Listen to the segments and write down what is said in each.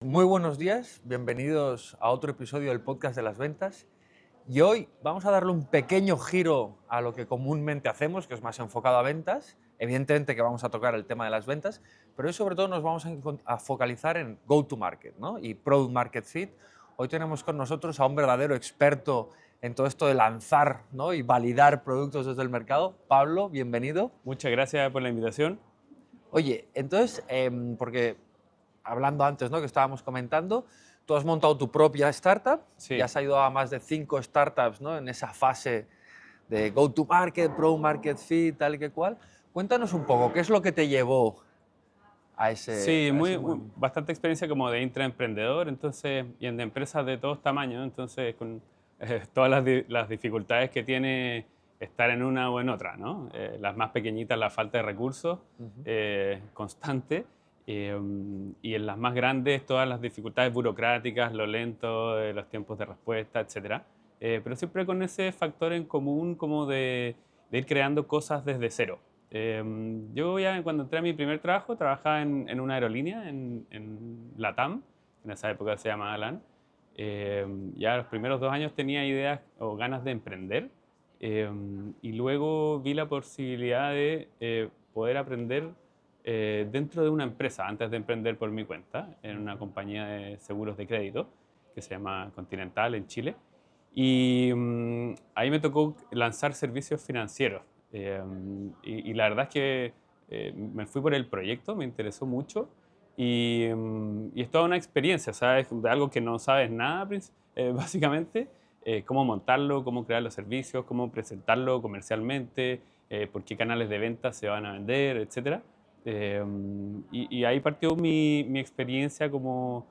Muy buenos días, bienvenidos a otro episodio del podcast de las ventas. Y hoy vamos a darle un pequeño giro a lo que comúnmente hacemos, que es más enfocado a ventas. Evidentemente que vamos a tocar el tema de las ventas, pero hoy sobre todo nos vamos a focalizar en go-to-market, ¿no? Y product market fit. Hoy tenemos con nosotros a un verdadero experto en todo esto de lanzar, ¿no? Y validar productos desde el mercado. Pablo, bienvenido. Muchas gracias por la invitación. Oye, entonces, porque hablando antes, ¿no? Que estábamos comentando, tú has montado tu propia startup y Sí, has ayudado a más de 5 startups, ¿no? En esa fase de go-to-market, pro-market fit, tal y que cual. Cuéntanos un poco, ¿qué es lo que te llevó sí, a ese momento? bastante experiencia como de intraemprendedor, entonces, y en de empresas de todos tamaños, entonces, con todas las dificultades que tiene estar en una o en otra, ¿no? Las más pequeñitas, la falta de recursos constante, y en las más grandes, todas las dificultades burocráticas, lo lento, los tiempos de respuesta, etcétera. Pero siempre con ese factor en común como de ir creando cosas desde cero. Yo ya cuando entré a mi primer trabajo trabajaba en una aerolínea en LATAM, en esa época se llamaba LAN. Ya los primeros 2 años tenía ideas o ganas de emprender, y luego vi la posibilidad de poder aprender dentro de una empresa antes de emprender por mi cuenta en una compañía de seguros de crédito que se llama Continental en Chile. Y ahí me tocó lanzar servicios financieros. Y la verdad es que me fui por el proyecto, me interesó mucho y es toda una experiencia, ¿sabes? De algo que no sabes nada, básicamente, cómo montarlo, cómo crear los servicios, cómo presentarlo comercialmente, por qué canales de venta se van a vender, etcétera. Y ahí partió mi experiencia como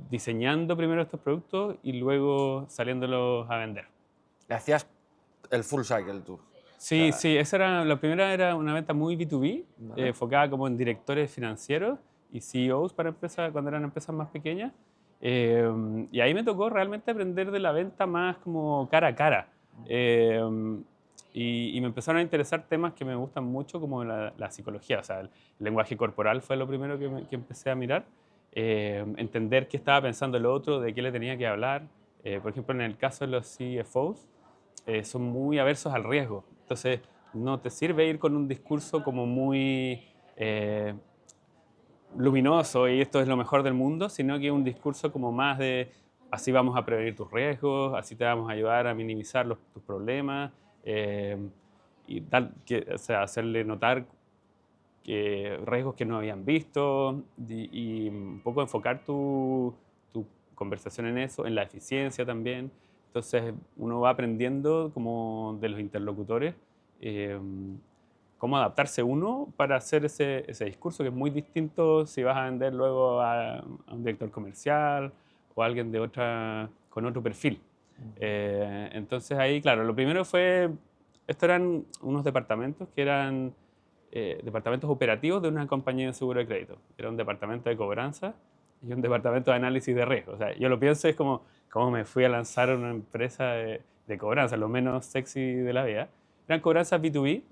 diseñando primero estos productos y luego saliéndolos a vender. Le hacías el full cycle tú. O Sí, sea, sí, esa era, la primera era una venta muy B2B, ¿vale? enfocada como en directores financieros y CEOs para empresas, cuando eran empresas más pequeñas. Y ahí me tocó realmente aprender de la venta más como cara a cara. Eh, y me empezaron a interesar temas que me gustan mucho, como la psicología, o sea, el lenguaje corporal fue lo primero que empecé a mirar. Entender qué estaba pensando el otro, de qué le tenía que hablar. Por ejemplo, en el caso de los CFOs, son muy aversos al riesgo. Entonces, no te sirve ir con un discurso como muy luminoso y esto es lo mejor del mundo, sino que un discurso como más de así vamos a prevenir tus riesgos, así te vamos a ayudar a minimizar tus problemas, eh, y o sea, hacerle notar que riesgos que no habían visto y un poco enfocar tu conversación en eso, en la eficiencia también. Entonces uno va aprendiendo como de los interlocutores eh, cómo adaptarse uno para hacer ese discurso que es muy distinto si vas a vender luego a un director comercial o a alguien con otro perfil. Entonces ahí, claro, lo primero fue, estos eran unos departamentos que eran departamentos operativos de una compañía de seguro de crédito. Era un departamento de cobranza y un departamento de análisis de riesgo. O sea, yo lo pienso es como cómo me fui a lanzar una empresa de cobranza, lo menos sexy de la vida. Eran cobranzas B2B,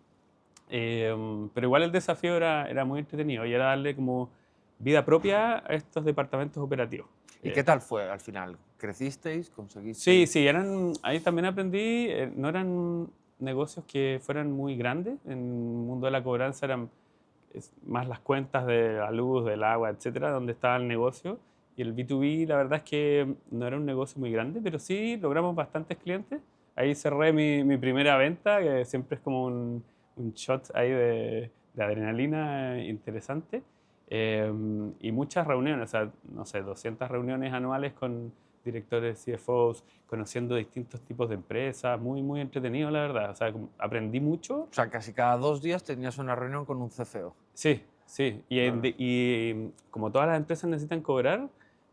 pero igual el desafío era muy entretenido y era darle como vida propia a estos departamentos operativos. ¿Y qué tal fue al final? ¿Crecisteis? Sí, ¿Conseguisteis? sí, ahí también aprendí, no eran negocios que fueran muy grandes, en el mundo de la cobranza eran más las cuentas de la luz, del agua, etcétera, donde estaba el negocio. Y el B2B, la verdad es que no era un negocio muy grande, pero sí logramos bastantes clientes. Ahí cerré mi primera venta, que siempre es como un shot ahí de adrenalina interesante. Y muchas reuniones, o sea, no sé, 200 reuniones anuales con directores, CFOs, conociendo distintos tipos de empresas, muy, muy entretenido, la verdad. O sea, aprendí mucho. O sea, casi cada 2 días tenías una reunión con un CFO. Sí, sí. Claro. Y como todas las empresas necesitan cobrar,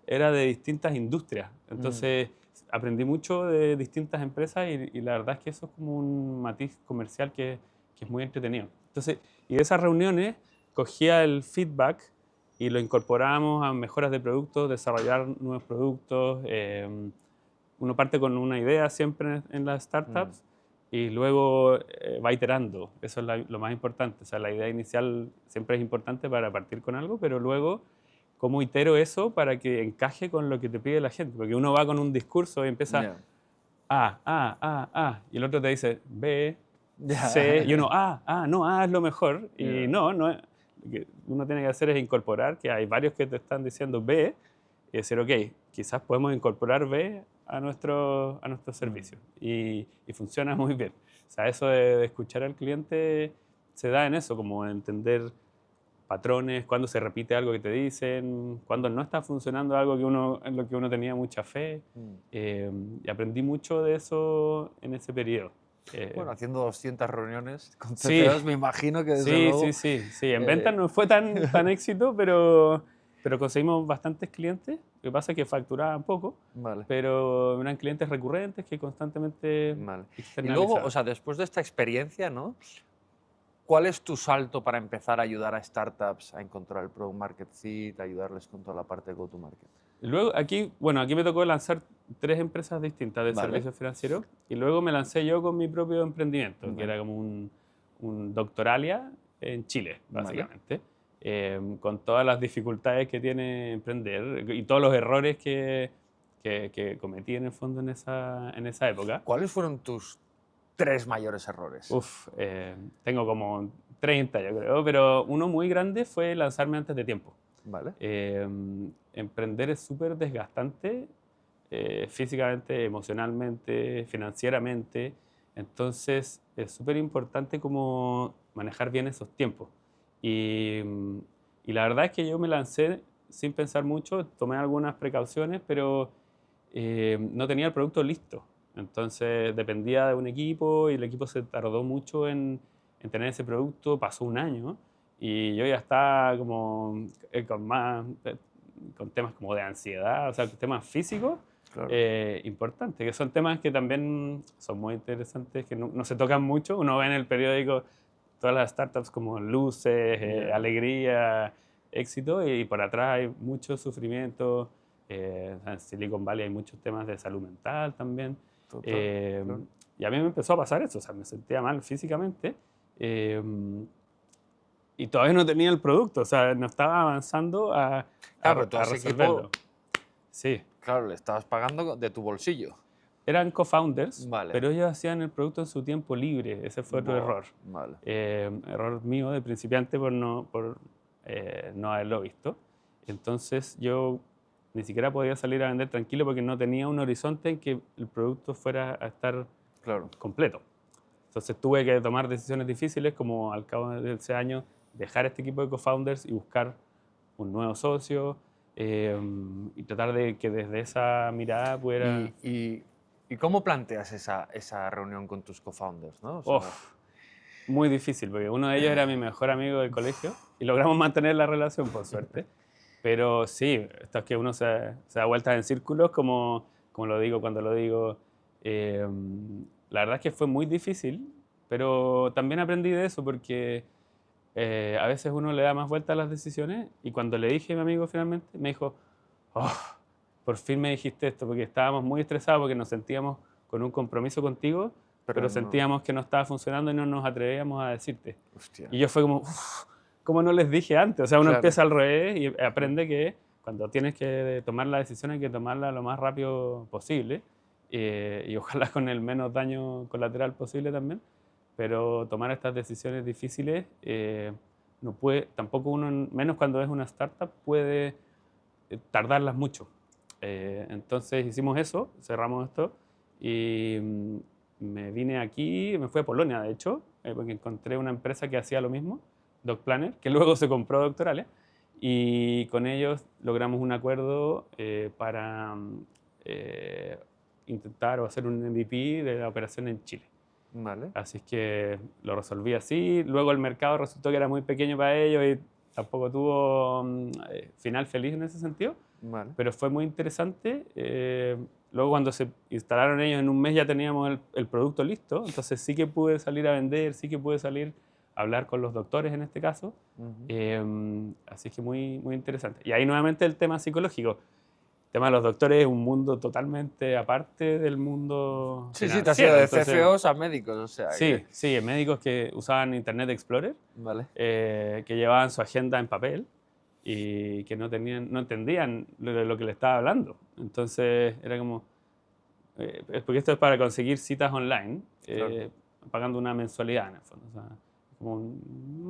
era de distintas industrias. Mm. Entonces aprendí mucho de distintas empresas y la verdad es que eso es como un matiz comercial que es muy entretenido. Entonces, y de esas reuniones cogía el feedback y lo incorporábamos a mejoras de productos, desarrollar nuevos productos. Uno parte con una idea siempre en las Mm. startups y luego va iterando. Eso es lo más importante. O sea, la idea inicial siempre es importante para partir con algo, pero luego cómo itero eso para que encaje con lo que te pide la gente. Porque uno va con un discurso y empieza Ya. y el otro te dice B, Ya. C, y uno no, A es lo mejor. Y Ya. no, lo que uno tiene que hacer es incorporar que hay varios que te están diciendo B y decir, ok, quizás podemos incorporar B a nuestro servicio. Y funciona muy bien. O sea, eso de escuchar al cliente se da en eso, como entender patrones, cuando se repite algo que te dicen, cuando no está funcionando algo en lo que uno tenía mucha fe. Y aprendí mucho de eso en ese periodo. Bueno, haciendo 200 reuniones con Sí, CFOs, me imagino que desde sí, luego... sí. En ventas no fue tan éxito, pero conseguimos bastantes clientes. Lo que pasa es que facturaban poco, Vale. pero eran clientes recurrentes que constantemente Vale. Y externalizaban. luego, o sea, después de esta experiencia, ¿no? ¿Cuál es tu salto para empezar a ayudar a startups a encontrar el product market fit, ayudarles con toda la parte de go-to-market? Y luego aquí me tocó lanzar 3 empresas distintas de Vale. servicios financieros y luego me lancé yo con mi propio emprendimiento, Vale. que era como un Doctoralia en Chile, básicamente, con todas las dificultades que tiene emprender y todos los errores que cometí en el fondo en esa época. ¿Cuáles fueron tus 3 mayores errores? Tengo como 30, yo creo, pero uno muy grande fue lanzarme antes de tiempo. Vale. Emprender es súper desgastante, físicamente, emocionalmente, financieramente. Entonces, es súper importante como manejar bien esos tiempos. Y la verdad es que yo me lancé sin pensar mucho, tomé algunas precauciones, pero no tenía el producto listo. Entonces, dependía de un equipo y el equipo se tardó mucho en tener ese producto. Pasó un año. Y yo ya estaba como con temas como de ansiedad, o sea, temas físicos Claro. importantes, que son temas que también son muy interesantes, que no se tocan mucho. Uno ve en el periódico todas las startups como luces, alegría, éxito, y por atrás hay mucho sufrimiento. En Silicon Valley hay muchos temas de salud mental también. Claro. Y a mí me empezó a pasar eso, o sea, me sentía mal físicamente. Y todavía no tenía el producto, o sea, no estaba avanzando a resolverlo. Sí. Claro, le estabas pagando de tu bolsillo. Eran co-founders, Vale. pero ellos hacían el producto en su tiempo libre. Ese fue otro error. Vale. Error mío de principiante por no haberlo visto. Entonces yo ni siquiera podía salir a vender tranquilo porque no tenía un horizonte en que el producto fuera a estar completo. Entonces tuve que tomar decisiones difíciles, como al cabo de ese año dejar este equipo de co-founders y buscar un nuevo socio y tratar de que desde esa mirada pudiera... ¿Y cómo planteas esa reunión con tus co-founders, ¿no? O sea, muy difícil, porque uno de ellos era mi mejor amigo del colegio y logramos mantener la relación, por suerte. Pero sí, esto es que uno se da vueltas en círculos, como lo digo cuando lo digo. La verdad es que fue muy difícil, pero también aprendí de eso porque a veces uno le da más vueltas a las decisiones y cuando le dije a mi amigo finalmente, me dijo, por fin me dijiste esto, porque estábamos muy estresados porque nos sentíamos con un compromiso contigo, pero sentíamos que no estaba funcionando y no nos atrevíamos a decirte. Hostia. Y yo fue como, ¿cómo no les dije antes? O sea, uno empieza al revés y aprende que cuando tienes que tomar la decisión hay que tomarla lo más rápido posible y ojalá con el menos daño colateral posible también. Pero tomar estas decisiones difíciles no puede, tampoco uno, menos cuando es una startup, puede tardarlas mucho. Entonces hicimos eso, cerramos esto y me vine aquí, me fui a Polonia de hecho, porque encontré una empresa que hacía lo mismo, DocPlanner, que luego se compró Doctoralia, y con ellos logramos un acuerdo para intentar o hacer un MVP de la operación en Chile. Vale. Así que lo resolví así. Luego el mercado resultó que era muy pequeño para ellos y tampoco tuvo final feliz en ese sentido. Vale. Pero fue muy interesante. Luego cuando se instalaron ellos en un mes ya teníamos el producto listo. Entonces sí que pude salir a vender, sí que pude salir a hablar con los doctores en este caso. Así que muy, muy interesante. Y ahí nuevamente el tema psicológico. El tema de los doctores es un mundo totalmente aparte del mundo Sí, financiero. te has ido de CFOs a médicos, o sea. Sí, médicos que usaban Internet Explorer, Vale. que llevaban su agenda en papel y que no entendían lo que le estaba hablando. Entonces era como, porque esto es para conseguir citas online, Claro. pagando una mensualidad en el fondo, o sea, como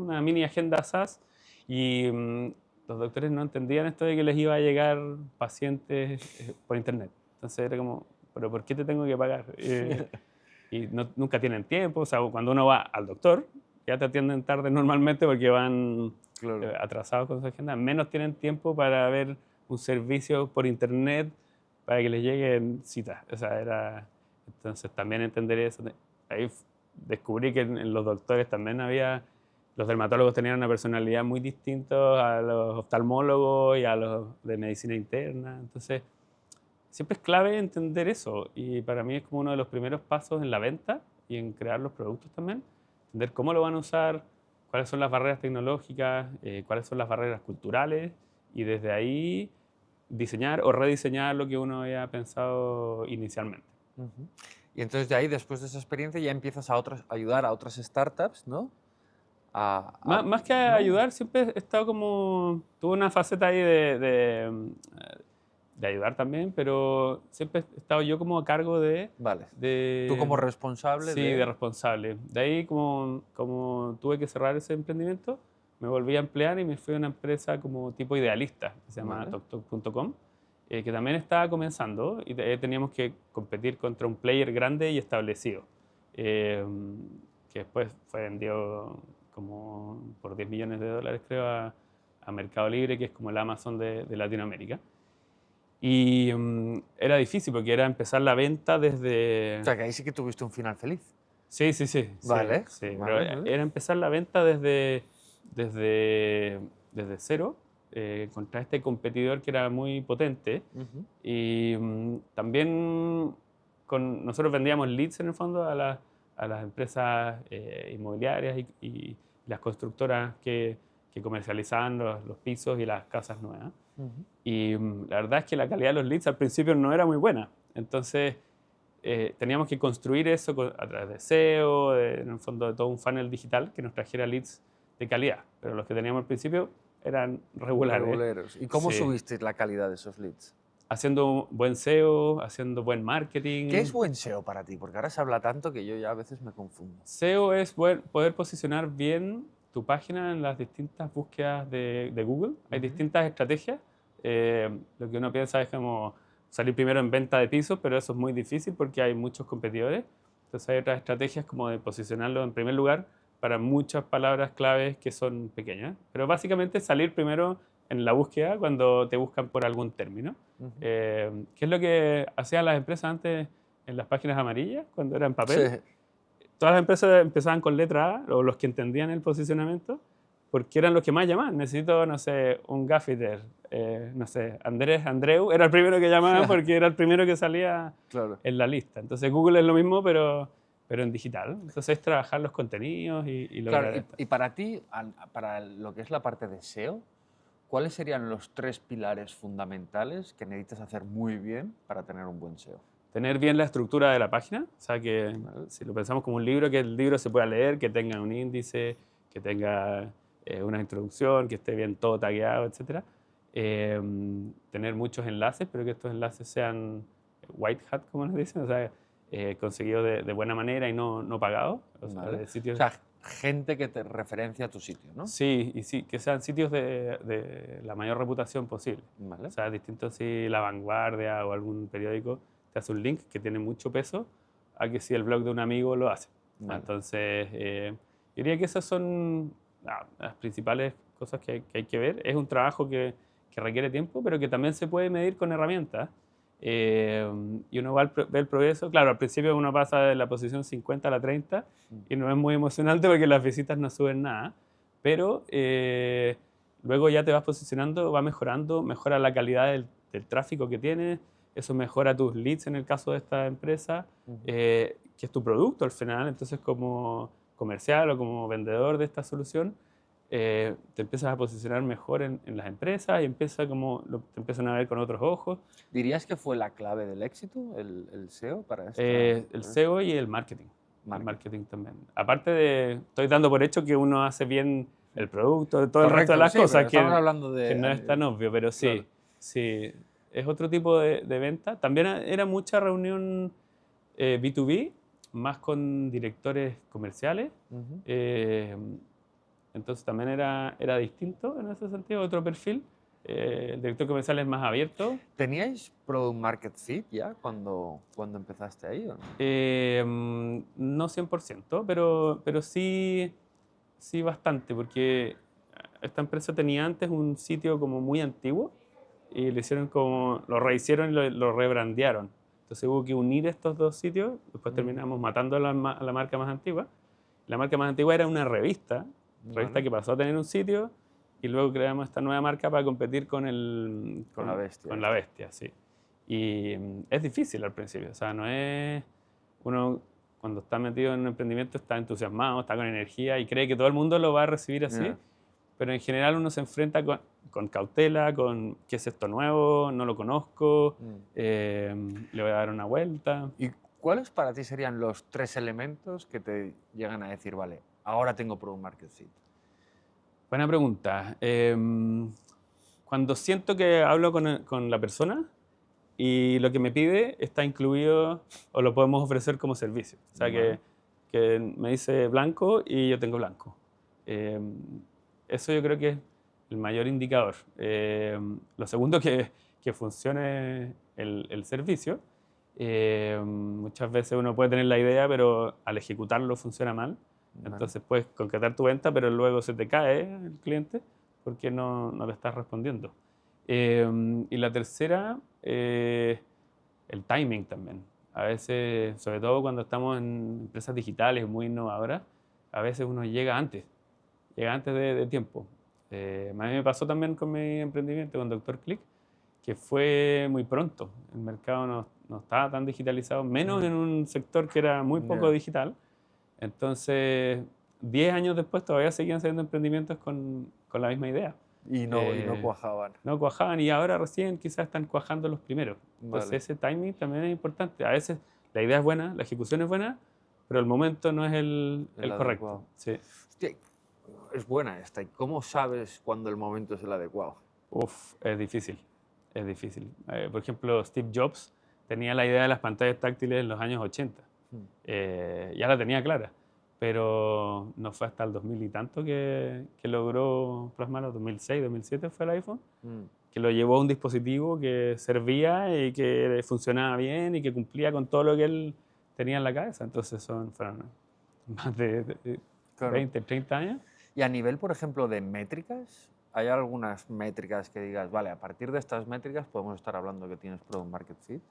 una mini agenda SaaS, y los doctores no entendían esto de que les iba a llegar pacientes por internet. Entonces era como, ¿pero por qué te tengo que pagar? Y nunca tienen tiempo, o sea, cuando uno va al doctor, ya te atienden tarde normalmente porque van Claro. atrasados con su agenda, menos tienen tiempo para ver un servicio por internet para que les lleguen citas. O sea, entonces también entender eso. Ahí descubrí que en los doctores también los dermatólogos tenían una personalidad muy distinta a los oftalmólogos y a los de medicina interna. Entonces, siempre es clave entender eso, y para mí es como uno de los primeros pasos en la venta y en crear los productos también, entender cómo lo van a usar, cuáles son las barreras tecnológicas, cuáles son las barreras culturales, y desde ahí diseñar o rediseñar lo que uno había pensado inicialmente. Ujú. Y entonces de ahí, después de esa experiencia, ya empiezas a ayudar a otras startups, ¿no? Más que ¿No? ayudar, siempre he estado como, tuve una faceta ahí de ayudar también, pero siempre he estado yo como a cargo Vale. Tú de como responsable sí, de de... responsable. De ahí, como tuve que cerrar ese emprendimiento, me volví a emplear y me fui a una empresa como tipo idealista, que se llama Vale. TokTok.com, que también estaba comenzando, y teníamos que competir contra un player grande y establecido, eh, que después fue vendido como por $10 millones, creo, a Mercado Libre, que es como el Amazon de Latinoamérica. Y era difícil porque era empezar la venta O desde... sea, que ahí sí que tuviste un final feliz. Sí, sí, sí, sí, Vale, sí, pero vale, vale. era empezar la venta desde, desde cero, contra este competidor que era muy potente. Ujú. Y también nosotros vendíamos leads en el fondo a las empresas inmobiliarias y las constructoras que comercializaban los pisos y las casas nuevas. Ujú. Y la verdad es que la calidad de los leads al principio no era muy buena. Entonces teníamos que construir eso a través de SEO, en el fondo de todo un funnel digital que nos trajera leads de calidad. Pero los que teníamos al principio eran regulares. Reguleros. ¿Y cómo Sí. subisteis la calidad de esos leads? Haciendo buen SEO, haciendo buen ¿Qué es marketing. buen SEO para ti? Porque ahora se habla tanto que yo ya a veces me confundo. SEO es poder posicionar bien tu página en las distintas búsquedas de Google. Hay Ujú. distintas estrategias. Lo que uno piensa es como salir primero en venta de pisos, pero eso es muy difícil porque hay muchos competidores. Entonces hay otras estrategias como de posicionarlo en primer lugar para muchas palabras claves que son pequeñas. Pero básicamente salir primero en la búsqueda cuando te buscan por algún término. Ujú. ¿Qué es lo que hacían las empresas antes en las páginas amarillas, cuando era en Sí, papel? Todas las empresas empezaban con letra A, o los que entendían el posicionamiento, porque eran los que más llamaban. Necesito, no sé, un gaffiter, no sé, Andreu, era el primero que llamaban porque era el primero que salía claro. en la lista. Entonces Google es lo mismo, pero en digital. Entonces es trabajar los contenidos y Claro, lograr esto. y para ti, para lo que es la parte de SEO, ¿cuáles serían los 3 pilares fundamentales que necesitas hacer muy bien para tener un buen SEO? Tener bien la estructura de la página, o sea, que ¿Vale? si lo pensamos como un libro, que el libro se pueda leer, que tenga un índice, que tenga una introducción, que esté bien todo tagueado, etc. Tener muchos enlaces, pero que estos enlaces sean white hat, como nos dicen, o sea, conseguidos de buena manera y no pagados, o sea, ¿Vale? de O sitios... sea, gente que te referencia a tu sitio, ¿no? Sí, y sí, que sean sitios de la mayor reputación posible. O ¿Vale? sea, distinto si La Vanguardia o algún periódico te hace un link que tiene mucho peso a que si el blog de un amigo lo hace. Vale. Entonces, diría que esas son las principales cosas que hay que ver. Es un trabajo que requiere tiempo, pero que también se puede medir con herramientas. Eh, y uno ve el progreso. Claro, al principio uno pasa de la posición 50 a la 30 y no es muy emocionante porque las visitas no suben nada, pero luego ya te vas posicionando, va mejorando, mejora la calidad del tráfico que tienes, eso mejora tus leads en el caso de esta empresa, Ujú. que es tu producto al final. Entonces como comercial o como vendedor de esta solución, te empiezas a posicionar mejor en las empresas y te empiezan a ver con otros ojos. ¿Dirías que fue la clave del éxito, el SEO, para esta... El SEO y el marketing. El marketing? marketing también. Aparte estoy dando por hecho que uno hace bien el producto, todo el resto de Correcto, las sí, cosas pero estamos hablando que no es tan obvio, pero sí, claro. sí, es otro tipo de venta. También era mucha reunión B2B, más con directores comerciales. Ujú. eh, entonces también era distinto en ese sentido, otro perfil. El director comercial es más abierto. ¿Teníais Product Market Fit ya cuando empezaste ahí o no? No 100%, pero sí, sí bastante, porque esta empresa tenía antes un sitio como muy antiguo y lo hicieron como, lo rehicieron y lo rebrandearon. Entonces hubo que unir estos dos sitios, después terminamos matando a a la marca más antigua. La marca más antigua era una revista Vale. que pasó a tener un sitio y luego creamos esta nueva marca para competir Con la bestia con la esta. bestia, sí. Y es difícil al principio, o sea, no es... Uno cuando está metido en un emprendimiento está entusiasmado, está con energía y cree que todo el mundo lo va a recibir así, Ya. pero en general uno se enfrenta con cautela, con qué es esto nuevo, no lo conozco, Mm. le voy a dar una vuelta. ¿Y cuáles para ti serían los 3 elementos que te llegan a decir, vale, ahora tengo Product Market Fit? Buena pregunta. Cuando siento que hablo con la persona y lo que me pide está incluido o lo podemos ofrecer como servicio. O sea, Vale. que me dice blanco y yo tengo blanco. Eh, Eso yo creo que es el mayor indicador. Lo segundo, que funcione el servicio. Muchas veces uno puede tener la idea, pero al ejecutarlo funciona mal. Vale. Entonces puedes concretar tu venta, pero luego se te cae el cliente porque no le estás respondiendo. Y la tercera, el timing también. A veces, sobre todo cuando estamos en empresas digitales muy innovadoras, a veces uno llega antes de tiempo. A mí me pasó también con mi emprendimiento, con Doctor Click, que fue muy pronto. El mercado no estaba tan digitalizado, menos en un sector que era muy poco Ya. digital. Entonces, 10 años después todavía seguían siendo emprendimientos con la misma idea. Y no cuajaban. No cuajaban y ahora recién quizás están cuajando los primeros. Entonces Vale. ese timing también es importante. A veces la idea es buena, la ejecución es buena, pero el momento no es El el correcto. adecuado. Sí. Hostia, es buena esta. ¿Y cómo sabes cuándo el momento es el adecuado? Uf, es difícil. Es difícil. Por ejemplo, Steve Jobs tenía la idea de las pantallas táctiles en los años 80. Ya la tenía clara, pero no fue hasta el 2000 y tanto que logró plasmarlo. 2006, 2007 fue el iPhone, Mm. que lo llevó a un dispositivo que servía y que funcionaba bien y que cumplía con todo lo que él tenía en la cabeza. Entonces fueron más de Claro. 20, 30 años. Y a nivel, por ejemplo, de métricas, ¿hay algunas métricas que digas, vale, a partir de estas métricas podemos estar hablando que tienes Product Market Fit?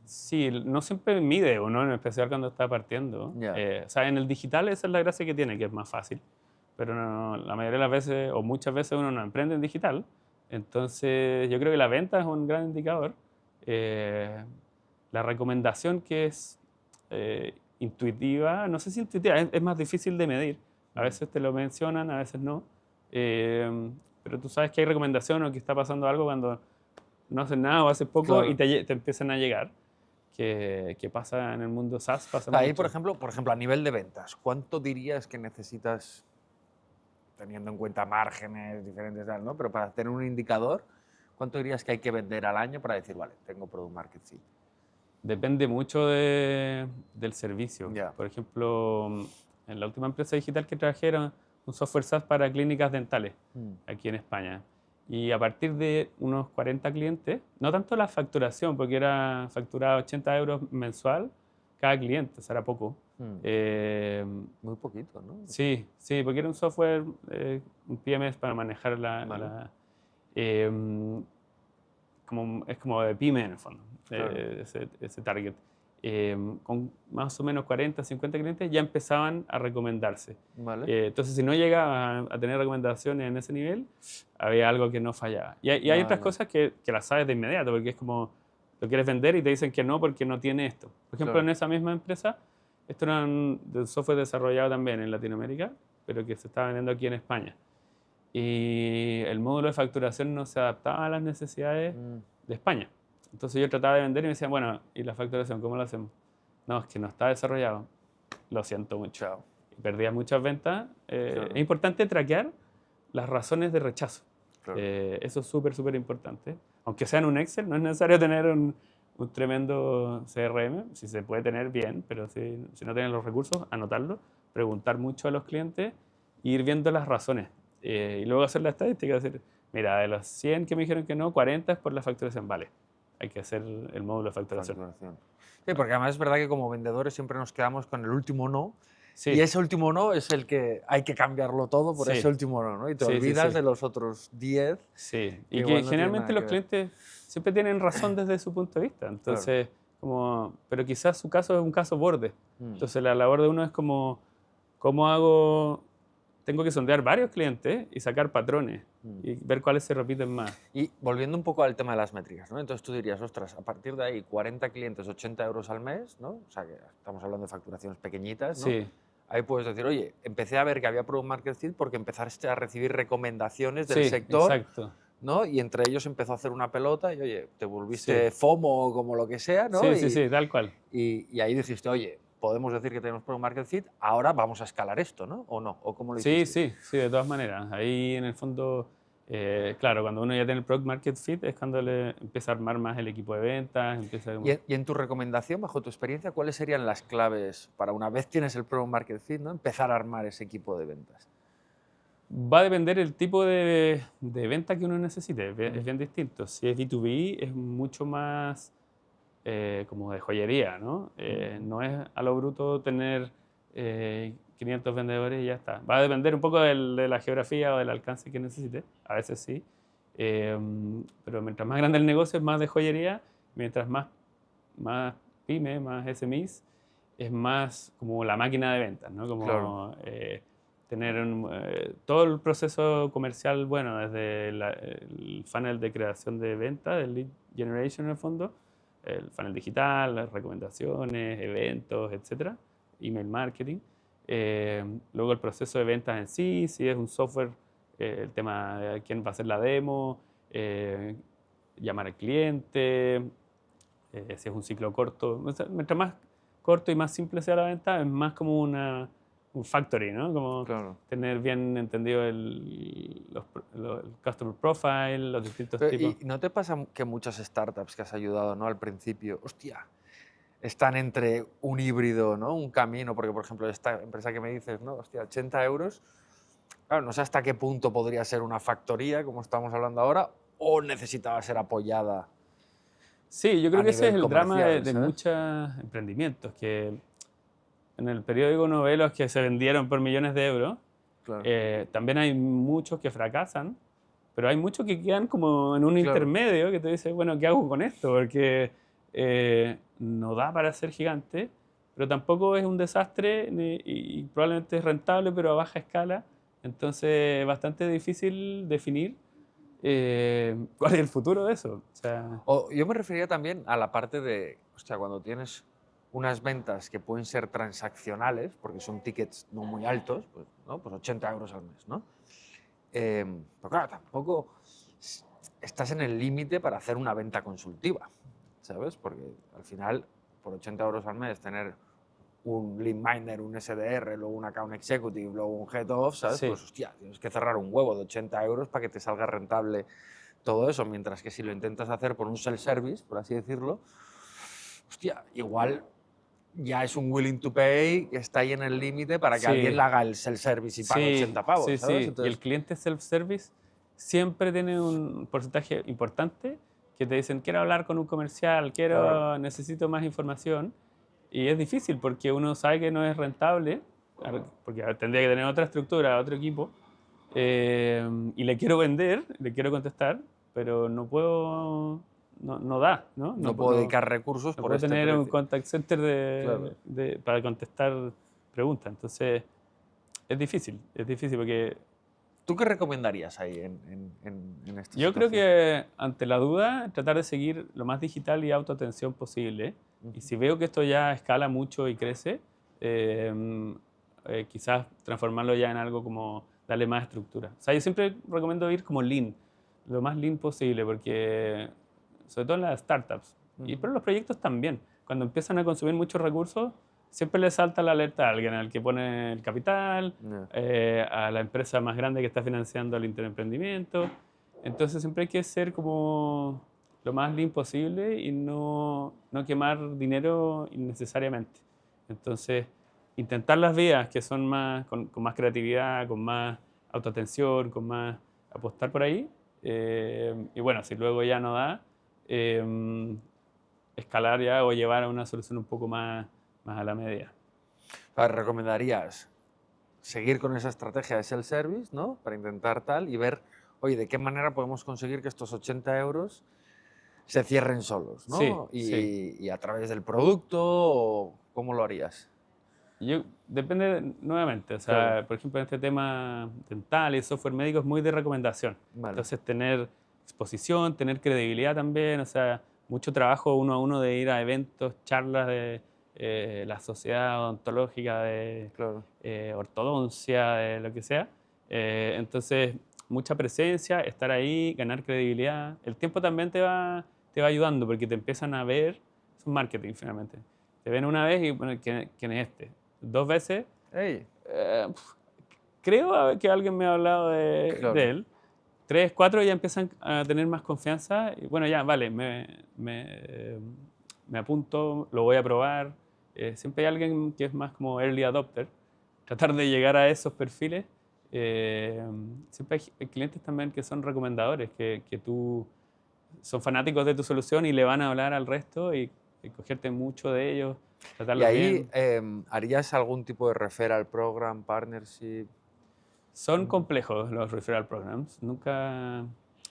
Sí, no siempre mide uno, en especial cuando está partiendo. Ya. O sea, en el digital esa es la gracia que tiene, que es más fácil. Pero la mayoría de las veces, o muchas veces, uno no emprende en digital. Entonces, yo creo que la venta es un gran indicador. Eh, la recomendación que es intuitiva, no sé si intuitiva, es más difícil de medir. A veces te lo mencionan, a veces no. Pero tú sabes que hay recomendación o que está pasando algo cuando no haces nada o haces poco y Claro. te empiezan a llegar. Que pasa en el mundo SaaS, pasa Ahí, mucho. por ejemplo, a nivel de ventas, ¿cuánto dirías que necesitas, teniendo en cuenta márgenes diferentes, tal, ¿no? Pero para tener un indicador, ¿cuánto dirías que hay que vender al año para decir, vale, tengo Product Market Fit? Depende mucho del servicio. Ya. Por ejemplo, en la última empresa digital que trabajé era un software SaaS para clínicas dentales aquí en España. Y a partir de unos 40 clientes, no tanto la facturación, porque era facturado 80 euros mensual cada cliente, o sea, era poco. Muy poquito, ¿no? Sí, sí, porque era un software, un PMS para manejar Vale. eh, es como de pyme en el fondo, Claro. ese target. Con más o menos 40, 50 clientes ya empezaban a recomendarse. Vale. Entonces, si no llegaba a tener recomendaciones en ese nivel, había algo que no fallaba. Y hay otras Vale. cosas que las sabes de inmediato, porque es como lo quieres vender y te dicen que no porque no tiene esto. Por ejemplo, Claro. en esa misma empresa, esto era un software desarrollado también en Latinoamérica, pero que se estaba vendiendo aquí en España. Y el módulo de facturación no se adaptaba a las necesidades de España. Entonces yo trataba de vender y me decían, bueno, ¿y la facturación cómo lo hacemos? No, es que no está desarrollado. Lo siento mucho. Chao. perdías muchas ventas, Claro. es importante traquear las razones de rechazo. Claro. Eso es súper, súper importante. Aunque sea en un Excel, no es necesario tener un tremendo CRM, si se puede tener bien, pero si no tienen los recursos, anotarlo, preguntar mucho a los clientes e ir viendo las razones. Y luego hacer la estadística, decir, mira, de los 100 que me dijeron que no, 40 es por la facturación. Vale, hay que hacer el módulo de facturación. Sí, porque además es verdad que como vendedores siempre nos quedamos con el último no. Sí, Y ese último no es el que hay que cambiarlo todo por Sí. ese último no, ¿no? Y te Sí, sí, olvidas sí. de los otros 10. sí. que Y igual que no tiene generalmente nada los que ver. clientes siempre tienen razón desde su punto de vista. Entonces, pero quizás su caso es un caso borde. Entonces la labor de uno es como, ¿cómo hago? Tengo que sondear varios clientes y sacar patrones y ver cuáles se repiten más. Y volviendo un poco al tema de las métricas, ¿no? Entonces tú dirías, ostras, a partir de ahí 40 clientes, 80 euros al mes, ¿no? O sea, que estamos hablando de facturaciones pequeñitas, ¿no? Sí, Ahí puedes decir, oye, empecé a ver que había Product Market Fit porque empezaste a recibir recomendaciones del sí, sector, exacto. ¿no? Y entre ellos empezó a hacer una pelota y, oye, te volviste Sí. FOMO o como lo que sea, ¿no? Sí, sí, sí, tal cual. Y ahí dijiste, oye, podemos decir que tenemos Product Market Fit, ahora vamos a escalar esto, ¿no? ¿O no? ¿O cómo lo Sí, hiciste? sí, sí, de todas maneras. Ahí en el fondo, claro, cuando uno ya tiene el Product Market Fit es cuando le empieza a armar más el equipo de ventas, empieza Y en tu recomendación, bajo tu experiencia, ¿cuáles serían las claves para una vez tienes el Product Market Fit, ¿no? Empezar a armar ese equipo de ventas? Va a depender el tipo de venta que uno necesite, es bien distinto. Si es B2B es mucho más como de joyería, ¿no? No es a lo bruto tener 500 vendedores y ya está. Va a depender un poco de la geografía o del alcance que necesite, a veces sí. Pero mientras más grande el negocio es más de joyería, mientras más pyme, más SMEs, es más como la máquina de ventas, ¿no? Como Claro. tener todo el proceso comercial, bueno, desde el funnel de creación de venta, del lead generation en el fondo, el funnel digital, las recomendaciones, eventos, etcétera, email marketing. Luego el proceso de ventas en sí, si es un software, el tema de quién va a hacer la demo, llamar al cliente, si es un ciclo corto. O sea, mientras más corto y más simple sea la venta, es más como un factory, ¿no? Como Claro. tener bien entendido el customer profile, los distintos tipos. ¿Y no te pasa que muchas startups que has ayudado, ¿no? Al principio, hostia, están entre un híbrido, ¿no? Un camino, porque por ejemplo esta empresa que me dices, ¿no? Hostia, 80 euros, claro, no sé hasta qué punto podría ser una factoría, como estamos hablando ahora, o necesitaba ser apoyada Sí, yo a creo que ese es nivel el drama comercial, de ¿sabes? muchos emprendimientos, que en el periódico uno ve los que se vendieron por millones de euros. Claro. También hay muchos que fracasan, pero hay muchos que quedan como en un Claro. intermedio que te dice, bueno, ¿qué hago con esto? Porque no da para ser gigante, pero tampoco es un desastre y probablemente es rentable, pero a baja escala. Entonces es bastante difícil definir cuál es el futuro de eso. O sea, O yo me refería también a la parte de, hostia, cuando tienes unas ventas que pueden ser transaccionales, porque son tickets no muy altos, pues, ¿no? Pues 80 euros al mes, ¿no? Pero claro, tampoco estás en el límite para hacer una venta consultiva, ¿sabes? Porque al final, por 80 euros al mes, tener un lead miner, un SDR, luego un account executive, luego un head of, ¿sabes? sí. Pues hostia, tienes que cerrar un huevo de 80 euros para que te salga rentable todo eso, mientras que si lo intentas hacer por un self-service, por así decirlo, hostia, igual ya es un willing to pay que está ahí en el límite para que Sí. alguien le haga el self-service y pague Sí, 80 pavos, sí, ¿sabes? sí. Y Entonces, el cliente self-service siempre tiene un porcentaje importante que te dicen, quiero hablar con un comercial, Claro. necesito más información. Y es difícil porque uno sabe que no es rentable, porque tendría que tener otra estructura, otro equipo, y le quiero vender, le quiero contestar, pero no puedo, no da, ¿no? no puedo dedicar recursos No por puedo este tener un precio. contact center Claro. para contestar preguntas. Entonces, es difícil porque ¿Tú qué recomendarías ahí en esta yo creo situación? que ante la duda, tratar de seguir lo más digital y autoatención posible. Y si veo que esto ya escala mucho y crece, quizás transformarlo ya en algo como darle más estructura. O sea, yo siempre recomiendo ir como lean, lo más lean posible, porque sobre todo en las startups, pero los proyectos también, cuando empiezan a consumir muchos recursos, siempre le salta la alerta a alguien, al que pone el capital, a la empresa más grande que está financiando el interemprendimiento. Entonces siempre hay que ser como lo más lean posible y no quemar dinero innecesariamente. Entonces, intentar las vías que son más, con más creatividad, con más autoatención, con más apostar por ahí. Y bueno, si luego ya no da, escalar ya o llevar a una solución un poco más a la medida. ¿Recomendarías seguir con esa estrategia de self-service, ¿no? Para intentar tal y ver, oye, de qué manera podemos conseguir que estos 80 euros se cierren solos, Sí, ¿no? sí. Y a través del producto, ¿o cómo lo harías? Depende nuevamente, o Claro, sea, por ejemplo, en este tema dental y software médico es muy de recomendación. vale, Entonces, tener exposición, tener credibilidad también, o sea, mucho trabajo uno a uno de ir a eventos, charlas de la sociedad odontológica, de claro. ortodoncia, de lo que sea. Entonces, mucha presencia, estar ahí, ganar credibilidad. El tiempo también te va ayudando porque te empiezan a ver, es un marketing finalmente. Te ven una vez y, bueno, ¿quién es este? Dos veces, Hey, pf, creo que alguien me ha hablado de claro. él. Tres, cuatro ya empiezan a tener más confianza y bueno, ya, vale, me apunto, lo voy a probar. Siempre hay alguien que es más como early adopter, tratar de llegar a esos perfiles. Eh, Siempre hay clientes también que son recomendadores, que son fanáticos de tu solución y le van a hablar al resto y cogerte mucho de ellos, Y tratarlos ahí, bien. ¿harías algún tipo de referral program, partnership? Son complejos los referral programs. Nunca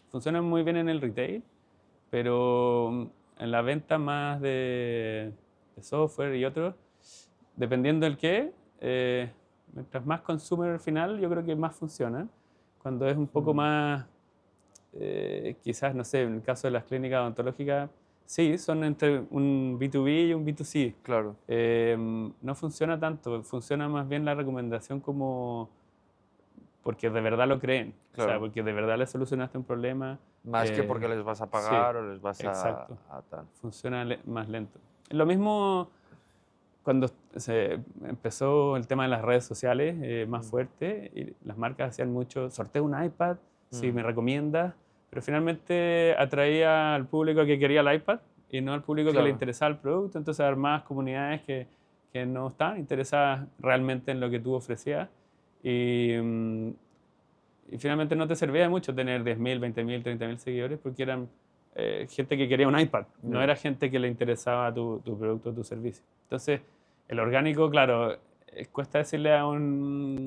funcionan muy bien en el retail, pero en la venta más de software y otros, dependiendo del qué, mientras más consumer final, yo creo que más funcionan. Cuando es un poco Mm, más, quizás, no sé, en el caso de las clínicas odontológicas, sí, son entre un B2B y un B2C. claro, No funciona tanto, funciona más bien la recomendación como porque de verdad lo creen, o sea, claro. porque de verdad le solucionaste un problema. Más que porque les vas a Sí, pagar o les vas exacto. a tal. Funciona más lento. Lo mismo cuando se empezó el tema de las redes sociales más Mm, fuerte y las marcas hacían mucho, sorteo un iPad, si me mm, recomiendas, pero finalmente atraía al público que quería el iPad y no al público que le claro. interesaba el producto, entonces armabas comunidades que no estaban interesadas realmente en lo que tú ofrecías y, y finalmente no te servía de mucho tener 10.000, 20.000, 30.000 seguidores porque eran gente que quería un iPad, no Ya. era gente que le interesaba tu producto o tu servicio. Entonces, el orgánico, claro, cuesta decirle a un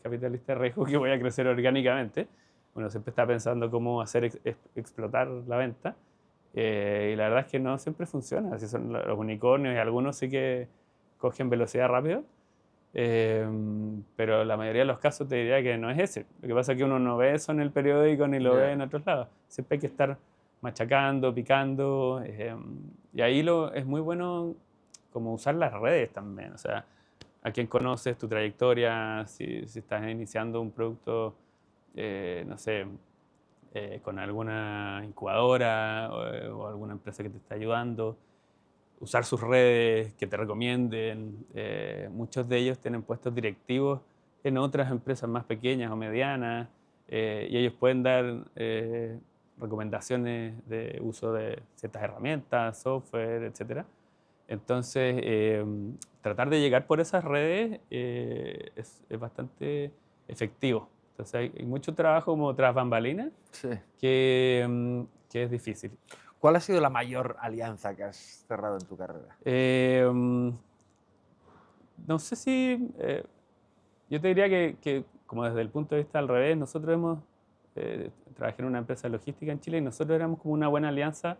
capitalista de riesgo que voy a crecer orgánicamente. Uno siempre está pensando cómo hacer explotar la venta. Y la verdad es que no siempre funciona. Así son los unicornios y algunos sí que cogen velocidad rápido. Pero la mayoría de los casos te diría que no es ese. Lo que pasa es que uno no ve eso en el periódico ni lo ve Ya. en otros lados. Siempre hay que estar machacando, picando. Y ahí es muy bueno como usar las redes también. O sea, a quién conoces, tu trayectoria, si estás iniciando un producto, no sé, con alguna incubadora o alguna empresa que te está ayudando usar sus redes, que te recomienden. Muchos de ellos tienen puestos directivos en otras empresas más pequeñas o medianas y ellos pueden dar recomendaciones de uso de ciertas herramientas, software, etcétera. Entonces, tratar de llegar por esas redes es bastante efectivo. Entonces, hay mucho trabajo como tras bambalinas Sí. que es difícil. ¿Cuál ha sido la mayor alianza que has cerrado en tu carrera? Eh, No sé si, yo te diría que, como desde el punto de vista al revés, nosotros trabajé en una empresa de logística en Chile y nosotros éramos como una buena alianza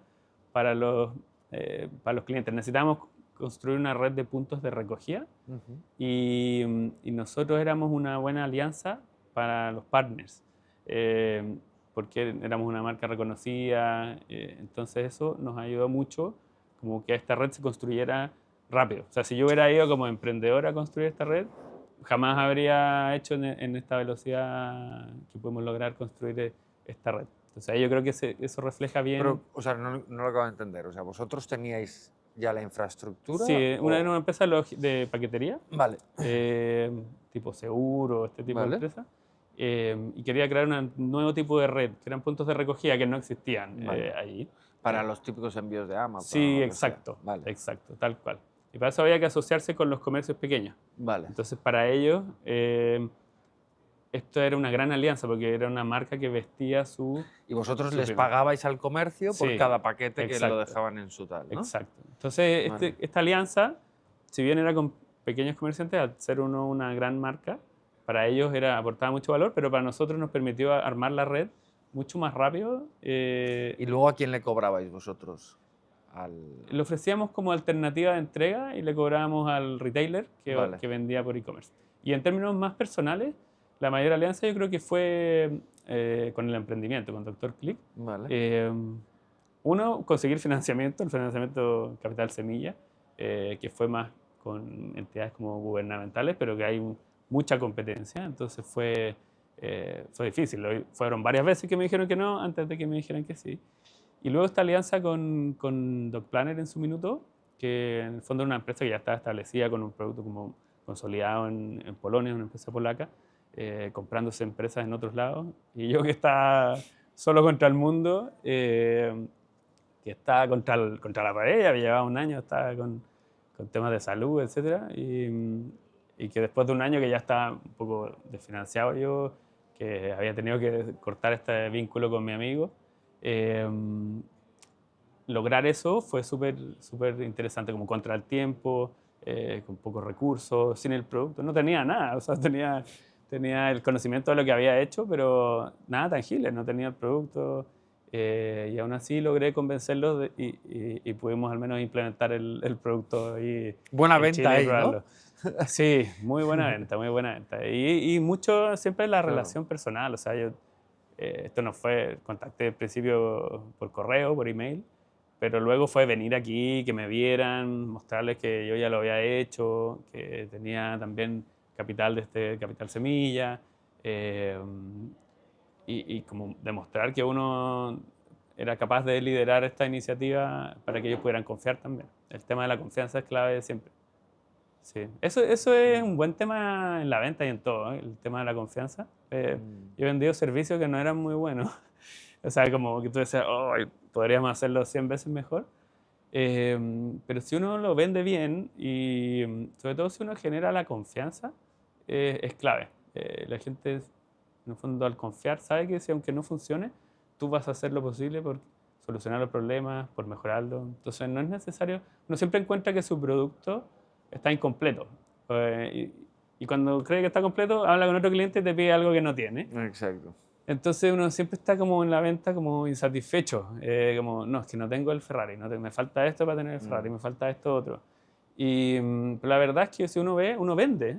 para los clientes. Necesitábamos construir una red de puntos de recogida Ujú. y nosotros éramos una buena alianza para los partners, eh, porque éramos una marca reconocida, entonces eso nos ayudó mucho como que esta red se construyera rápido. O sea, si yo hubiera ido como emprendedor a construir esta red, jamás habría hecho en esta velocidad que podemos lograr construir esta red. Entonces, ahí yo creo que eso refleja bien. Pero, o sea, no lo acabo de entender. O sea, vosotros teníais ya la infraestructura? Sí, o- era una empresa de paquetería, Vale, tipo seguro, este tipo de Vale. empresa, y quería crear un nuevo tipo de red, que eran puntos de recogida que no existían Vale. allí. Para los típicos envíos de Amazon o Sí, lo que sea. exacto, Vale, exacto, tal cual. Y para eso había que asociarse con los comercios pequeños. vale. Entonces, para ellos, esto era una gran alianza porque era una marca que vestía Y vosotros su les primer- pagabais al comercio por Sí, cada paquete que lo exacto, dejaban en su tal, ¿no? exacto. Entonces, Vale. esta alianza, si bien era con pequeños comerciantes, al ser uno una gran marca, para ellos aportaba mucho valor, pero para nosotros nos permitió armar la red mucho más rápido. ¿Y luego a quién le cobrabais vosotros? Le ofrecíamos como alternativa de entrega y le cobrábamos al retailer Vale. que vendía por e-commerce. Y en términos más personales, la mayor alianza yo creo que fue con el emprendimiento, con Dr. Click. Vale. Uno, conseguir financiamiento, el financiamiento Capital Semilla, que fue más con entidades como gubernamentales, pero que hay mucha competencia, entonces fue difícil. Fueron varias veces que me dijeron que no, antes de que me dijeran que sí. Y luego esta alianza con DocPlanner en su minuto, que en el fondo es una empresa que ya estaba establecida con un producto como consolidado en Polonia, una empresa polaca, comprándose empresas en otros lados. Y yo que estaba solo contra el mundo, que estaba contra la pared, ya llevaba un año, estaba con temas de salud, etc. Y que después de un año que ya estaba un poco desfinanciado yo, que había tenido que cortar este vínculo con mi amigo, eh, lograr eso fue súper interesante, como contra el tiempo, con pocos recursos, sin el producto. No tenía nada, o sea, tenía el conocimiento de lo que había hecho, pero nada tangible, no tenía el producto. Y aún así logré convencerlos y pudimos al menos implementar el producto ahí Buena en venta Chile y ahí, ¿no? probarlo. Sí, muy buena venta, muy buena venta. Y mucho siempre la Claro. relación personal, o sea, yo esto no fue, contacté al principio por correo, por email, pero luego fue venir aquí, que me vieran, mostrarles que yo ya lo había hecho, que tenía también capital de Capital Semilla, eh, y como demostrar que uno era capaz de liderar esta iniciativa para que ellos pudieran confiar también. El tema de la confianza es clave siempre. Sí, eso es un buen tema en la venta y en todo, ¿eh? El tema de la confianza. Yo he vendido servicios que no eran muy buenos. O sea, como que tú decías, oh, podríamos hacerlo 100 veces mejor. Pero si uno lo vende bien y sobre todo si uno genera la confianza, es clave. La gente, en el fondo, al confiar, sabe que si aunque no funcione, tú vas a hacer lo posible por solucionar los problemas, por mejorarlo. Entonces, no es necesario. Uno siempre encuentra que su producto está incompleto. Y cuando cree que está completo, habla con otro cliente y te pide algo que no tiene. Exacto. Entonces uno siempre está como en la venta como insatisfecho, como, no, es que no tengo el Ferrari, me falta esto para tener el Ferrari, me falta esto otro. Y pero la verdad es que si uno ve, uno vende.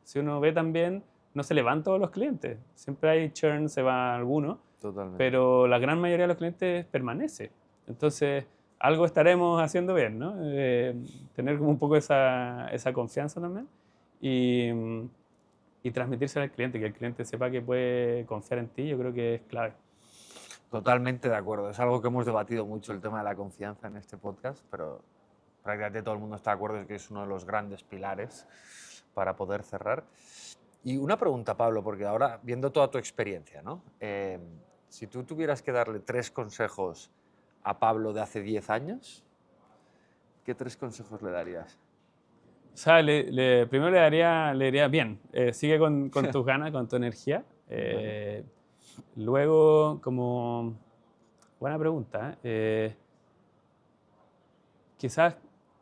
Si uno ve también, no se le van todos los clientes. Siempre hay churn, se va alguno, Totalmente. pero la gran mayoría de los clientes permanece. Entonces, algo estaremos haciendo bien, ¿no? Tener como un poco esa confianza también. Y transmitírselo al cliente, que el cliente sepa que puede confiar en ti, yo creo que es clave. Totalmente de acuerdo. Es algo que hemos debatido mucho, el tema de la confianza en este podcast, pero prácticamente todo el mundo está de acuerdo en que es uno de los grandes pilares para poder cerrar. Y una pregunta, Pablo, porque ahora, viendo toda tu experiencia, ¿no? Si tú tuvieras que darle 3 consejos a Pablo de hace 10 años, ¿qué 3 consejos le darías? O sea, primero le diría bien, sigue con tus ganas, con tu energía. Luego, como, buena pregunta, quizás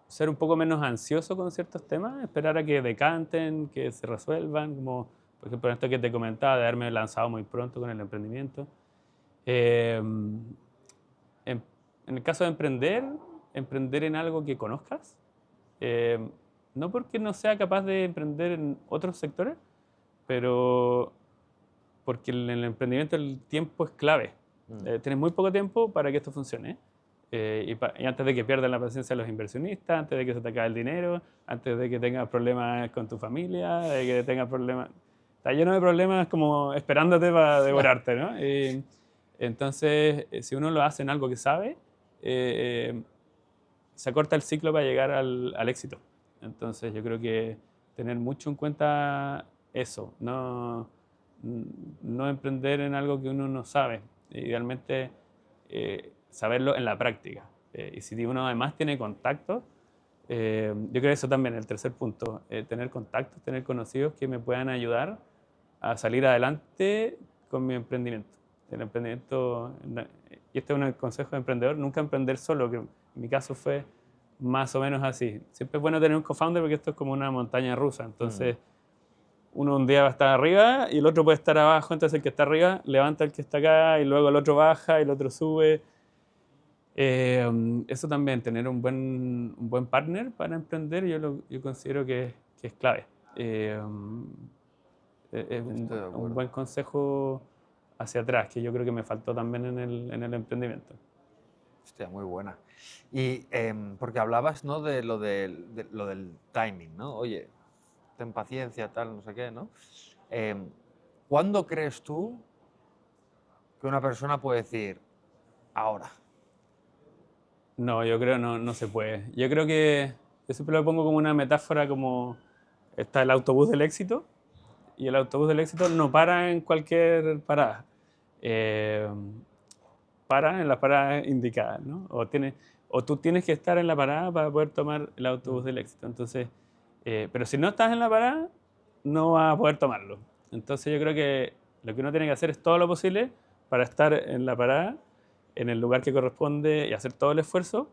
ser un poco menos ansioso con ciertos temas, esperar a que decanten, que se resuelvan, como por ejemplo esto que te comentaba de haberme lanzado muy pronto con el emprendimiento. En, en el caso de emprender en algo que conozcas, no porque no sea capaz de emprender en otros sectores, pero porque en el emprendimiento el tiempo es clave. Tienes muy poco tiempo para que esto funcione. Y antes de que pierdan la paciencia los inversionistas, antes de que se te acabe el dinero, antes de que tengas problemas con tu familia, de que tengas problemas... Está lleno de problemas como esperándote para devorarte, ¿no? Entonces, si uno lo hace en algo que sabe, se acorta el ciclo para llegar al éxito. Entonces yo creo que tener mucho en cuenta eso, no emprender en algo que uno no sabe, idealmente saberlo en la práctica. Y si uno además tiene contactos, yo creo que eso también, el tercer punto, tener contactos, tener conocidos que me puedan ayudar a salir adelante con mi emprendimiento. El emprendimiento, y este es un consejo de emprendedor, nunca emprender solo, que en mi caso fue más o menos así. Siempre es bueno tener un co-founder porque esto es como una montaña rusa, entonces uno un día va a estar arriba y el otro puede estar abajo, entonces el que está arriba levanta al que está acá y luego el otro baja y el otro sube. Eso también, tener un buen partner para emprender, yo considero que es clave. Es Estoy de un acuerdo. buen consejo hacia atrás, que yo creo que me faltó también en el emprendimiento. Hostia, muy buena. Y porque hablabas, ¿no? de lo del timing, ¿no? Oye, ten paciencia, tal, no sé qué, ¿no? ¿Cuándo crees tú que una persona puede decir, ahora? No, yo creo no se puede. Yo creo que, yo siempre lo pongo como una metáfora, como está el autobús del éxito, y el autobús del éxito no para en cualquier parada. Eh, Para en las paradas indicadas, ¿no? O tú tienes que estar en la parada para poder tomar el autobús del éxito. Entonces, pero si no estás en la parada, no vas a poder tomarlo. Entonces yo creo que lo que uno tiene que hacer es todo lo posible para estar en la parada, en el lugar que corresponde y hacer todo el esfuerzo.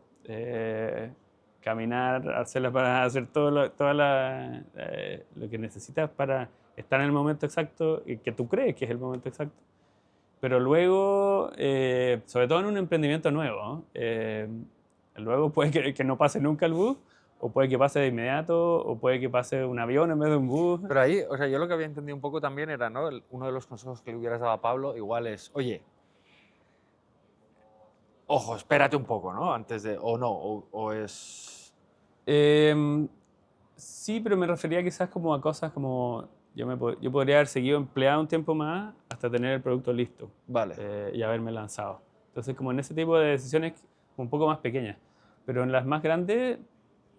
Caminar, hacer la parada, hacer lo que necesitas para estar en el momento exacto y que tú crees que es el momento exacto. Pero luego, sobre todo en un emprendimiento nuevo, ¿no? Luego puede que no pase nunca el bus, o puede que pase de inmediato, o puede que pase un avión en vez de un bus. Pero ahí, o sea, yo lo que había entendido un poco también era, ¿no? Uno de los consejos que le hubieras dado a Pablo igual es, oye, ojo, espérate un poco, ¿no? Antes de, o no, o es... Eh, sí, pero me refería quizás como a cosas como yo podría haber seguido empleado un tiempo más hasta tener el producto listo Vale. y haberme lanzado. Entonces, como en ese tipo de decisiones un poco más pequeñas. Pero en las más grandes,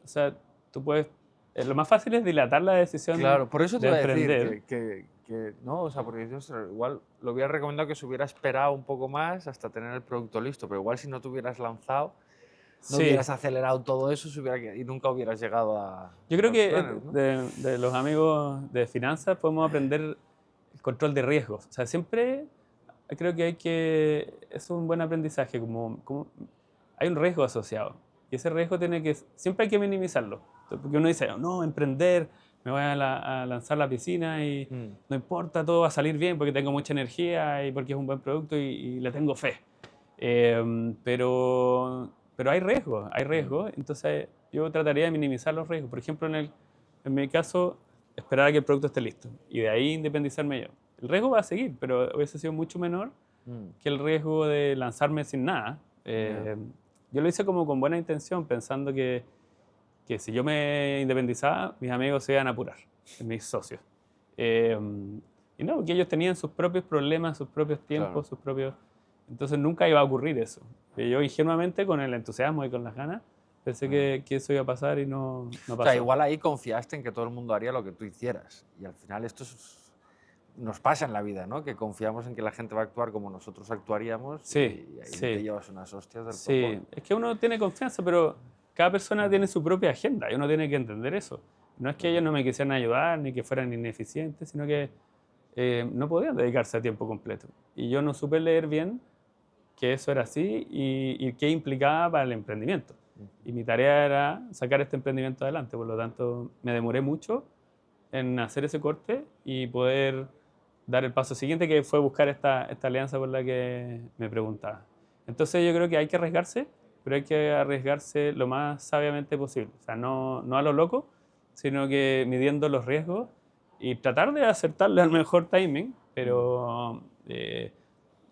o sea, tú puedes... lo más fácil es dilatar la decisión Claro, por eso te de iba a decir emprender. no, o sea, porque yo igual lo hubiera recomendado que se hubiera esperado un poco más hasta tener el producto listo, pero igual si no te hubieras lanzado, no Sí, hubieras acelerado todo eso y nunca hubieras llegado a yo creo los que planes, ¿no? de los amigos de finanzas podemos aprender el control de riesgos. O sea, siempre creo que es un buen aprendizaje, como hay un riesgo asociado. Y ese riesgo siempre hay que minimizarlo. Porque uno dice, no, emprender, me voy a lanzar a la piscina y no importa, todo va a salir bien porque tengo mucha energía y porque es un buen producto y le tengo fe. Pero hay riesgos, entonces yo trataría de minimizar los riesgos. Por ejemplo, en mi caso, esperar a que el producto esté listo y de ahí independizarme yo. El riesgo va a seguir, pero hubiese sido mucho menor que el riesgo de lanzarme sin nada. Yo lo hice como con buena intención, pensando que si yo me independizaba, mis amigos se iban a apurar, mis socios. Y no, porque ellos tenían sus propios problemas, sus propios tiempos, Claro. sus propios... Entonces nunca iba a ocurrir eso. Y yo ingenuamente, con el entusiasmo y con las ganas, pensé que eso iba a pasar y no pasó. O sea, igual ahí confiaste en que todo el mundo haría lo que tú hicieras. Y al final nos pasa en la vida, ¿no? Que confiamos en que la gente va a actuar como nosotros actuaríamos Sí, y ahí sí. te llevas unas hostias del Sí, copón. es que uno tiene confianza, pero cada persona tiene su propia agenda y uno tiene que entender eso. No es que ellos no me quisieran ayudar ni que fueran ineficientes, sino que no podían dedicarse a tiempo completo. Y yo no supe leer bien que eso era así y qué implicaba para el emprendimiento. Y mi tarea era sacar este emprendimiento adelante, por lo tanto me demoré mucho en hacer ese corte y poder dar el paso siguiente, que fue buscar esta alianza por la que me preguntaba. Entonces yo creo que hay que arriesgarse, pero hay que arriesgarse lo más sabiamente posible. O sea, no a lo loco, sino que midiendo los riesgos y tratar de acertarle al mejor timing, pero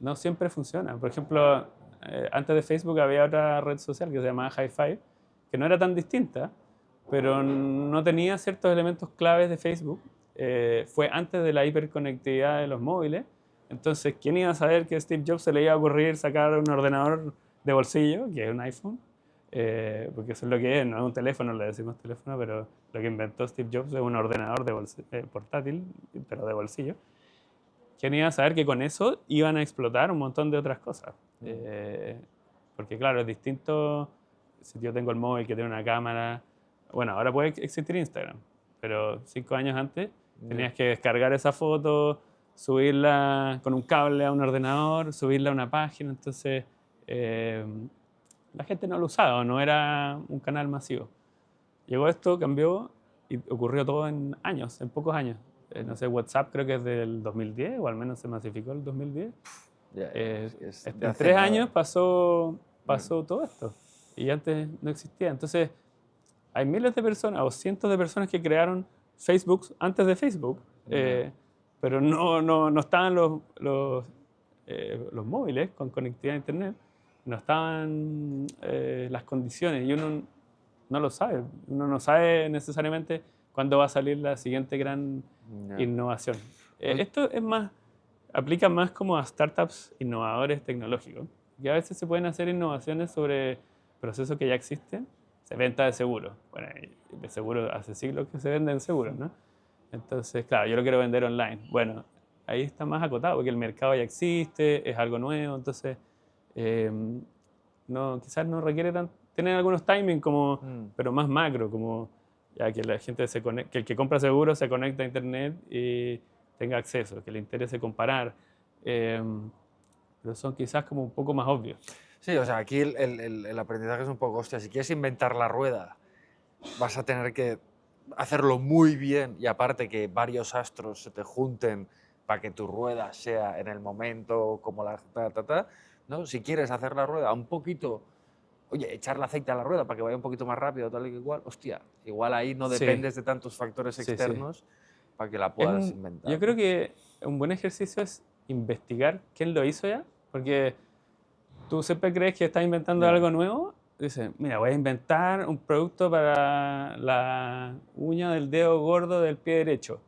no siempre funciona. Por ejemplo, antes de Facebook había otra red social que se llamaba Hi5, que no era tan distinta, pero no tenía ciertos elementos claves de Facebook. Fue antes de la hiperconectividad de los móviles. Entonces, ¿quién iba a saber que a Steve Jobs se le iba a ocurrir sacar un ordenador de bolsillo, que es un iPhone, porque eso es lo que es, no es un teléfono, le decimos teléfono, pero lo que inventó Steve Jobs es un ordenador portátil, pero de bolsillo. ¿Quién iba a saber que con eso iban a explotar un montón de otras cosas? Porque claro, es distinto si yo tengo el móvil que tiene una cámara. Bueno, ahora puede existir Instagram, pero 5 años antes tenías que descargar esa foto, subirla con un cable a un ordenador, subirla a una página. Entonces, la gente no lo usaba, no era un canal masivo. Llegó esto, cambió y ocurrió todo en años, en pocos años. No sé, WhatsApp creo que es del 2010, o al menos se masificó el 2010. En 3 años pasó todo esto y antes no existía. Entonces, hay miles de personas o cientos de personas que crearon Facebook antes de Facebook, pero no estaban los móviles con conectividad a Internet, no estaban las condiciones y uno no lo sabe. Uno no sabe necesariamente cuándo va a salir la siguiente gran innovación. Esto es más, aplica más como a startups innovadores tecnológicos, que a veces se pueden hacer innovaciones sobre procesos que ya existen. Venta de seguros. Bueno, de seguro hace siglos que se venden seguros, ¿no? Entonces, claro, yo lo quiero vender online. Bueno, ahí está más acotado porque el mercado ya existe, es algo nuevo, entonces quizás no requiere tener algunos timings como, pero más macro, como ya que la gente que el que compra seguros se conecta a internet y tenga acceso, que le interese comparar, pero son quizás como un poco más obvios. Sí, o sea, aquí el aprendizaje es un poco, hostia, si quieres inventar la rueda, vas a tener que hacerlo muy bien y aparte que varios astros se te junten para que tu rueda sea en el momento como la ¿no? Si quieres hacer la rueda un poquito, oye, echarle aceite a la rueda para que vaya un poquito más rápido, tal y igual, hostia, igual ahí no dependes de tantos factores externos para que la puedas inventar. Yo creo que un buen ejercicio es investigar quién lo hizo ya, porque tú siempre crees que estás inventando algo nuevo. Dices, mira, voy a inventar un producto para la uña del dedo gordo del pie derecho.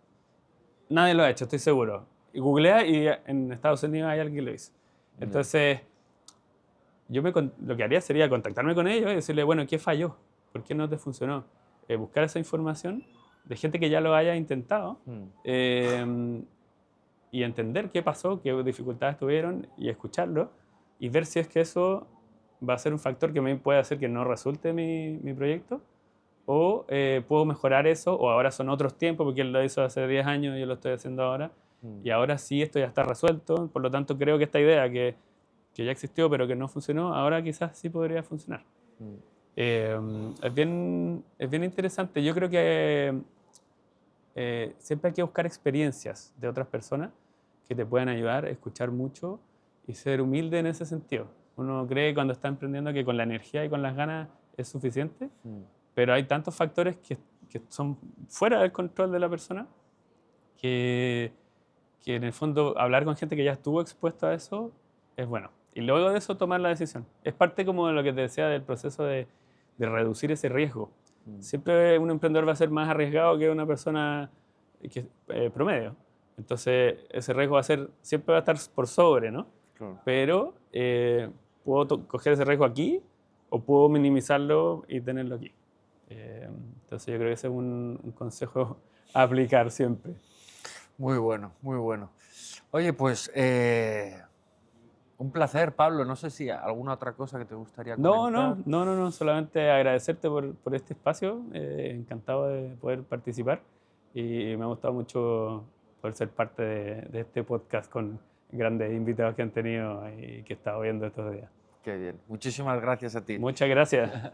Nadie lo ha hecho, estoy seguro. Y googlea y en Estados Unidos hay alguien que lo hizo. Entonces, lo que haría sería contactarme con ellos y decirle, bueno, ¿qué falló? ¿Por qué no te funcionó? Buscar esa información de gente que ya lo haya intentado y entender qué pasó, qué dificultades tuvieron y escucharlo y ver si es que eso va a ser un factor que me puede hacer que no resulte mi proyecto o puedo mejorar eso o ahora son otros tiempos porque él lo hizo hace 10 años y yo lo estoy haciendo ahora y ahora sí esto ya está resuelto, por lo tanto creo que esta idea que ya existió pero que no funcionó, ahora quizás sí podría funcionar. Es bien interesante. Yo creo que siempre hay que buscar experiencias de otras personas que te puedan ayudar, escuchar mucho y ser humilde en ese sentido. Uno cree cuando está emprendiendo que con la energía y con las ganas es suficiente, pero hay tantos factores que son fuera del control de la persona que en el fondo hablar con gente que ya estuvo expuesto a eso es bueno. Y luego de eso tomar la decisión. Es parte como de lo que te decía del proceso de reducir ese riesgo. Siempre un emprendedor va a ser más arriesgado que una persona promedio. Entonces ese riesgo siempre va a estar por sobre, ¿no? Claro. Pero puedo coger ese riesgo aquí o puedo minimizarlo y tenerlo aquí. Entonces yo creo que ese es un consejo a aplicar siempre. Muy bueno, muy bueno. Oye, pues un placer, Pablo. No sé si alguna otra cosa que te gustaría comentar. No, solamente agradecerte por este espacio. Encantado de poder participar y me ha gustado mucho poder ser parte de este podcast con grandes invitados que han tenido y que he estado viendo estos días. Qué bien. Muchísimas gracias a ti. Muchas gracias.